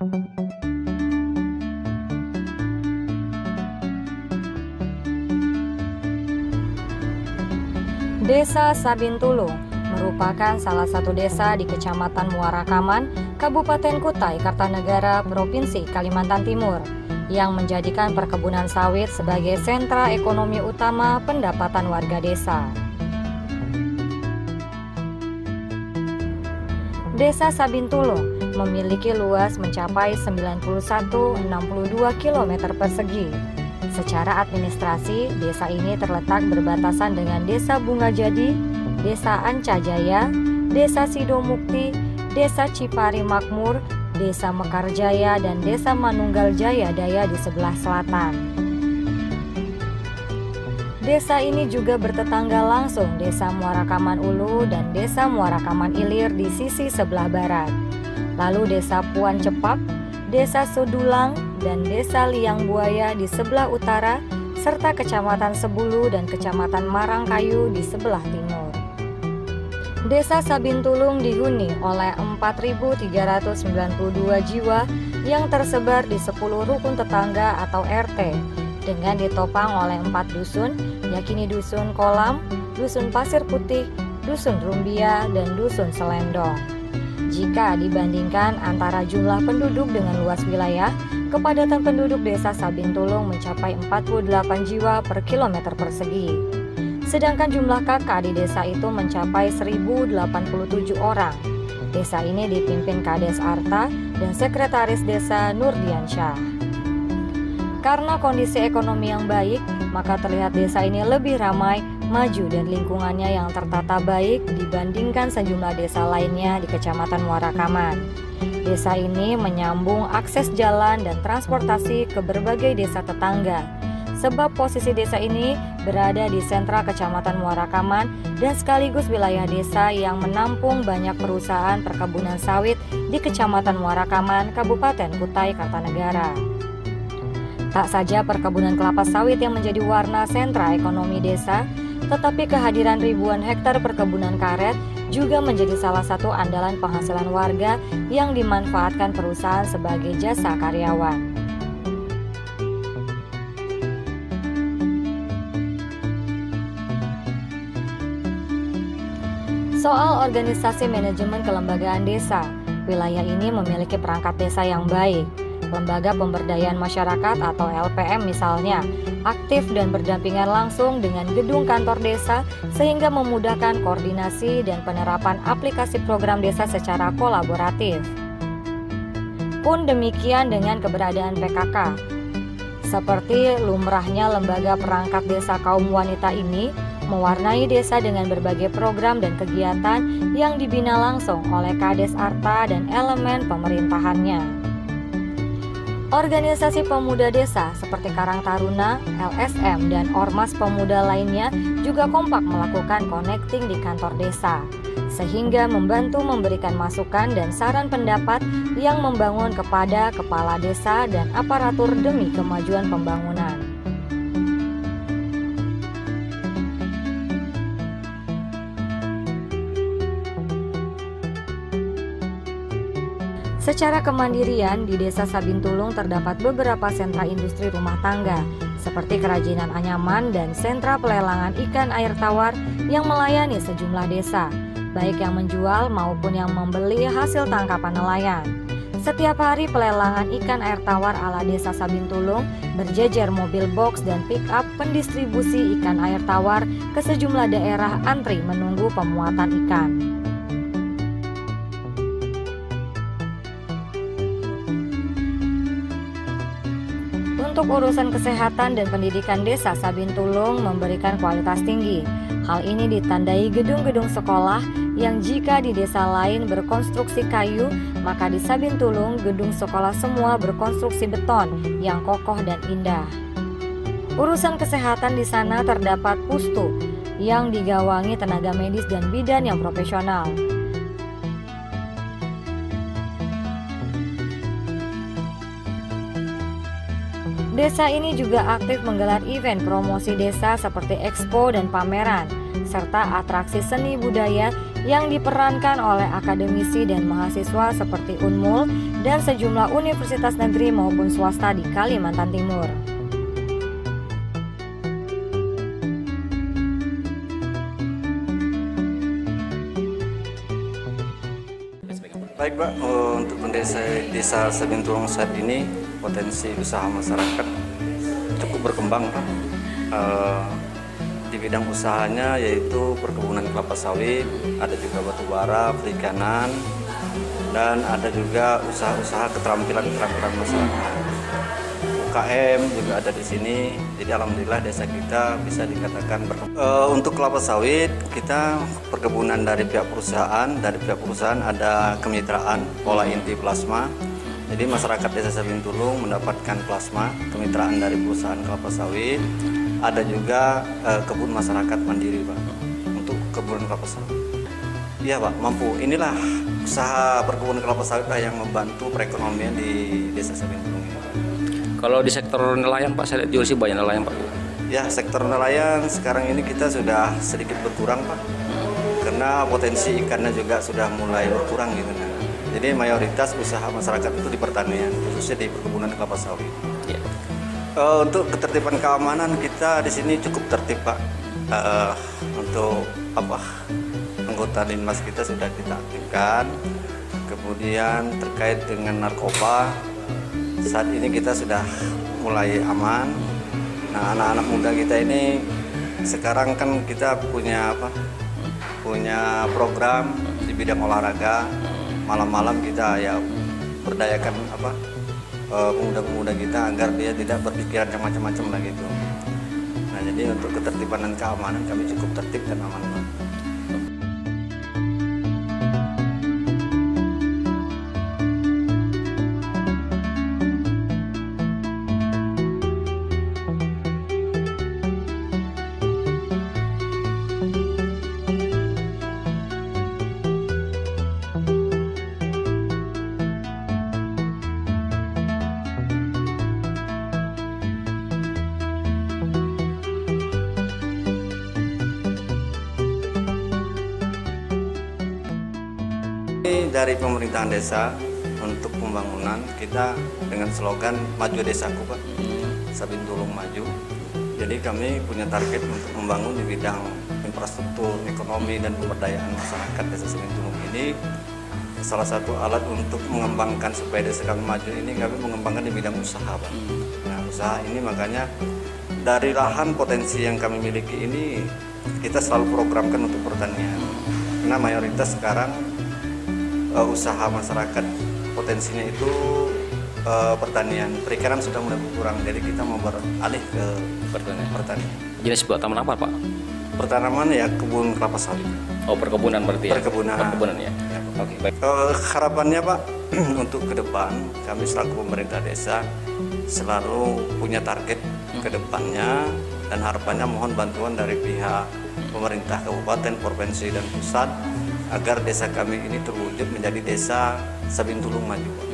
Desa Sabintulung merupakan salah satu desa di Kecamatan Muara Kaman, Kabupaten Kutai Kartanegara, Provinsi Kalimantan Timur, yang menjadikan perkebunan sawit sebagai sentra ekonomi utama pendapatan warga desa. Desa Sabintulung memiliki luas mencapai 91,62 km persegi. Secara administrasi, desa ini terletak berbatasan dengan Desa Bunga Jadi, Desa Ancajaya, Desa Sidomukti, Desa Cipari Makmur, Desa Mekarjaya, dan Desa Manunggal Jaya Daya di sebelah selatan. Desa ini juga bertetangga langsung Desa Muara Kaman Ulu dan Desa Muara Kaman Ilir di sisi sebelah barat. Lalu Desa Puan Cepak, Desa Sudulang, dan Desa Liang Buaya di sebelah utara, serta Kecamatan Sebulu dan Kecamatan Marangkayu di sebelah timur. Desa Sabintulung dihuni oleh 4.392 jiwa yang tersebar di 10 rukun tetangga atau RT, dengan ditopang oleh 4 dusun, yakni Dusun Kolam, Dusun Pasir Putih, Dusun Rumbia, dan Dusun Selendong. Jika dibandingkan antara jumlah penduduk dengan luas wilayah, kepadatan penduduk Desa Sabintulung mencapai 48 jiwa per kilometer persegi. Sedangkan jumlah kakak di desa itu mencapai 1.087 orang. Desa ini dipimpin Kades Arta dan Sekretaris Desa Nurdiansyah. Karena kondisi ekonomi yang baik, maka terlihat desa ini lebih ramai, maju, dan lingkungannya yang tertata baik dibandingkan sejumlah desa lainnya di Kecamatan Muara Kaman. Desa ini menyambung akses jalan dan transportasi ke berbagai desa tetangga. Sebab posisi desa ini berada di sentra Kecamatan Muara Kaman dan sekaligus wilayah desa yang menampung banyak perusahaan perkebunan sawit di Kecamatan Muara Kaman, Kabupaten Kutai Kartanegara. Tak saja perkebunan kelapa sawit yang menjadi warna sentra ekonomi desa, tetapi kehadiran ribuan hektar perkebunan karet juga menjadi salah satu andalan penghasilan warga yang dimanfaatkan perusahaan sebagai jasa karyawan. Soal organisasi manajemen kelembagaan desa, wilayah ini memiliki perangkat desa yang baik. Lembaga Pemberdayaan Masyarakat atau LPM misalnya, aktif dan berdampingan langsung dengan gedung kantor desa sehingga memudahkan koordinasi dan penerapan aplikasi program desa secara kolaboratif. Pun demikian dengan keberadaan PKK. Seperti lumrahnya lembaga perangkat desa kaum wanita ini, mewarnai desa dengan berbagai program dan kegiatan yang dibina langsung oleh Kades Arta dan elemen pemerintahannya. Organisasi pemuda desa seperti Karang Taruna, LSM, dan Ormas pemuda lainnya juga kompak melakukan connecting di kantor desa, sehingga membantu memberikan masukan dan saran pendapat yang membangun kepada kepala desa dan aparatur demi kemajuan pembangunan. Secara kemandirian, di Desa Sabintulung terdapat beberapa sentra industri rumah tangga, seperti kerajinan anyaman dan sentra pelelangan ikan air tawar yang melayani sejumlah desa, baik yang menjual maupun yang membeli hasil tangkapan nelayan. Setiap hari pelelangan ikan air tawar ala Desa Sabintulung berjejer mobil box dan pick-up pendistribusi ikan air tawar ke sejumlah daerah antri menunggu pemuatan ikan. Untuk urusan kesehatan dan pendidikan Desa Sabintulung memberikan kualitas tinggi. Hal ini ditandai gedung-gedung sekolah yang jika di desa lain berkonstruksi kayu, maka di Sabintulung gedung sekolah semua berkonstruksi beton yang kokoh dan indah. Urusan kesehatan di sana terdapat pustu yang digawangi tenaga medis dan bidan yang profesional. Desa ini juga aktif menggelar event promosi desa seperti expo dan pameran, serta atraksi seni budaya yang diperankan oleh akademisi dan mahasiswa seperti Unmul dan sejumlah universitas negeri maupun swasta di Kalimantan Timur. Baik Pak, untuk desa Sabintulung saat ini potensi usaha masyarakat cukup berkembang Pak. Di bidang usahanya yaitu perkebunan kelapa sawit, ada juga batu bara, perikanan, dan ada juga usaha-usaha keterampilan masyarakat. UKM juga ada di sini, jadi alhamdulillah desa kita bisa dikatakan berkembang. Untuk kelapa sawit, kita perkebunan dari pihak perusahaan ada kemitraan pola inti plasma. Jadi masyarakat desa Sabintulung mendapatkan plasma kemitraan dari perusahaan kelapa sawit. Ada juga kebun masyarakat mandiri Pak, untuk kebun kelapa sawit. Iya Pak, mampu. Inilah usaha perkebunan kelapa sawit yang membantu perekonomian di desa Sabintulung ini Pak. Kalau di sektor nelayan Pak, saya lihat juga sih banyak nelayan Pak. Ya, sektor nelayan sekarang ini kita sudah sedikit berkurang Pak, karena potensi ikannya juga sudah mulai berkurang gitu. Jadi mayoritas usaha masyarakat itu di pertanian, khususnya di perkebunan kelapa sawit. Ya. Untuk ketertiban keamanan kita di sini cukup tertib Pak. Untuk anggota Linmas kita sudah kita aktifkan. Kemudian terkait dengan narkoba, saat ini kita sudah mulai aman. Nah, anak-anak muda kita ini sekarang kan kita punya program di bidang olahraga. Malam-malam kita ya berdayakan pemuda-pemuda kita agar dia tidak berpikiran yang macam-macam lah gitu. Nah, jadi untuk ketertiban dan keamanan kami cukup tertib dan aman. Dari pemerintahan desa untuk pembangunan kita dengan slogan Maju Desaku Pak, Sabintulung Maju. Jadi kami punya target untuk membangun di bidang infrastruktur, ekonomi, dan pemberdayaan masyarakat desa Sabintulung ini. Salah satu alat untuk mengembangkan supaya desa kami maju ini, kami mengembangkan di bidang usaha Pak. Nah, usaha ini makanya dari lahan potensi yang kami miliki ini kita selalu programkan untuk pertanian. Karena mayoritas sekarang usaha masyarakat potensinya itu pertanian, perikanan sudah mulai berkurang, jadi kita mau beralih ke pertanian. Jenis buat tanaman apa Pak? Pertanaman ya kebun kelapa sawit. Oh, perkebunan berarti ya? Perkebunan ya. Oke, baik. Harapannya Pak, untuk ke depan kami selaku pemerintah desa selalu punya target ke depannya, dan harapannya mohon bantuan dari pihak pemerintah kabupaten, provinsi, dan pusat agar desa kami ini terwujud menjadi desa Sabintulung Maju.